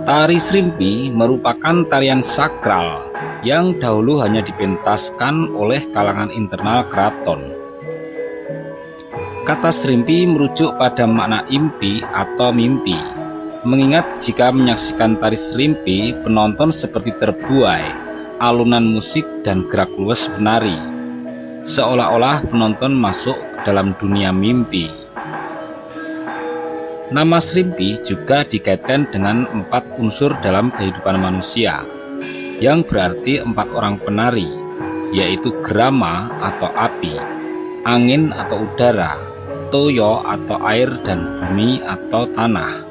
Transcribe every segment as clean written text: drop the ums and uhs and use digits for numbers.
Tari Srimpi merupakan tarian sakral yang dahulu hanya dipentaskan oleh kalangan internal keraton. Kata Srimpi merujuk pada makna impi atau mimpi, mengingat jika menyaksikan tari Srimpi, penonton seperti terbuai alunan musik dan gerak luwes penari, seolah-olah penonton masuk ke dalam dunia mimpi. Nama Srimpi juga dikaitkan dengan 4 unsur dalam kehidupan manusia, yang berarti 4 orang penari, yaitu Grama atau api, angin atau udara, Toyo atau air, dan bumi atau tanah.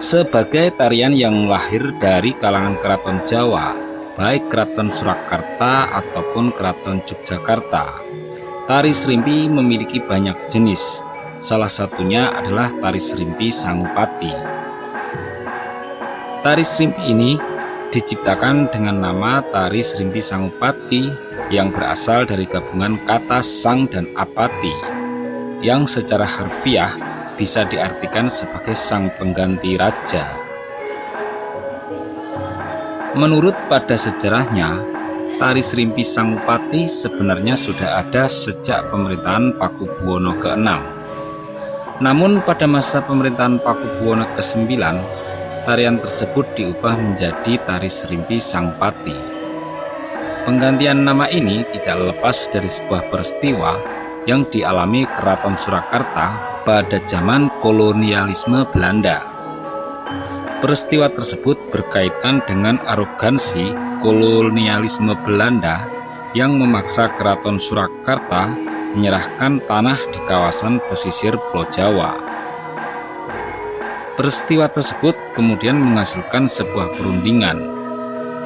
Sebagai tarian yang lahir dari kalangan keraton Jawa, baik keraton Surakarta ataupun keraton Yogyakarta, tari Srimpi memiliki banyak jenis. Salah satunya adalah tari Srimpi Sangupati. Tari Srimpi ini diciptakan dengan nama tari Srimpi Sangupati yang berasal dari gabungan kata sang dan apati, yang secara harfiah bisa diartikan sebagai sang pengganti raja. Menurut pada sejarahnya, tari Srimpi Sangupati sebenarnya sudah ada sejak pemerintahan Pakubuwono ke-6. Namun pada masa pemerintahan Pakubuwono ke-9, tarian tersebut diubah menjadi tari Srimpi Sangupati. Penggantian nama ini tidak lepas dari sebuah peristiwa yang dialami Keraton Surakarta pada zaman kolonialisme Belanda. Peristiwa tersebut berkaitan dengan arogansi kolonialisme Belanda yang memaksa Keraton Surakarta menyerahkan tanah di kawasan pesisir Pulau Jawa. Peristiwa tersebut kemudian menghasilkan sebuah perundingan.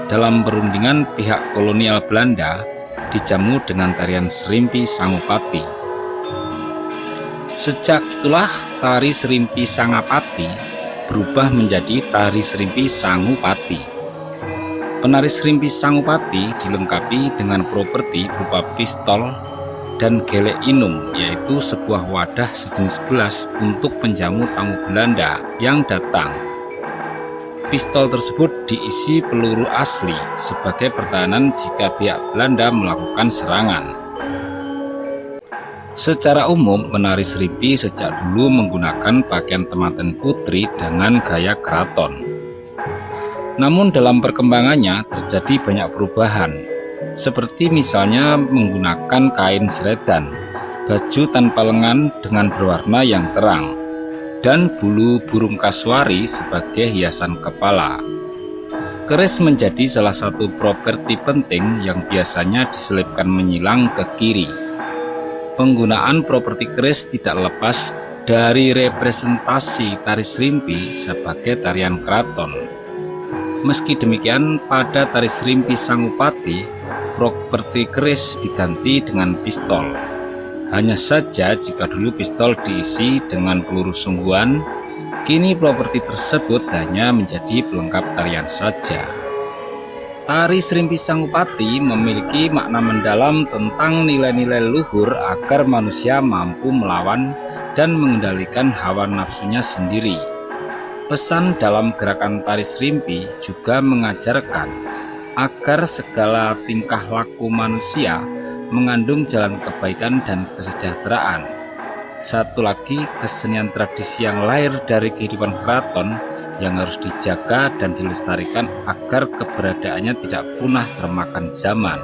Dalam perundingan, pihak kolonial Belanda dijamu dengan tarian Srimpi Sangupati. Sejak itulah tari Srimpi Sangapati berubah menjadi tari Srimpi Sangupati. Penari Srimpi Sangupati dilengkapi dengan properti berupa pistol dan gelek inum, yaitu sebuah wadah sejenis gelas untuk penjamu tamu Belanda yang datang. Pistol tersebut diisi peluru asli sebagai pertahanan jika pihak Belanda melakukan serangan. Secara umum, penari Srimpi sejak dulu menggunakan pakaian temanten putri dengan gaya keraton. Namun dalam perkembangannya terjadi banyak perubahan, seperti misalnya menggunakan kain seredan, baju tanpa lengan dengan berwarna yang terang, dan bulu burung kasuari sebagai hiasan kepala. Keris menjadi salah satu properti penting yang biasanya diselipkan menyilang ke kiri. Penggunaan properti keris tidak lepas dari representasi tari Srimpi sebagai tarian keraton. Meski demikian, pada tari Srimpi Sangupati, properti keris diganti dengan pistol. Hanya saja jika dulu pistol diisi dengan peluru sungguhan, kini properti tersebut hanya menjadi pelengkap tarian saja. Tari Srimpi Sangupati memiliki makna mendalam tentang nilai-nilai luhur agar manusia mampu melawan dan mengendalikan hawa nafsunya sendiri. Pesan dalam gerakan tari Srimpi juga mengajarkan agar segala tingkah laku manusia mengandung jalan kebaikan dan kesejahteraan. Satu lagi, kesenian tradisi yang lahir dari kehidupan keraton yang harus dijaga dan dilestarikan agar keberadaannya tidak punah termakan zaman.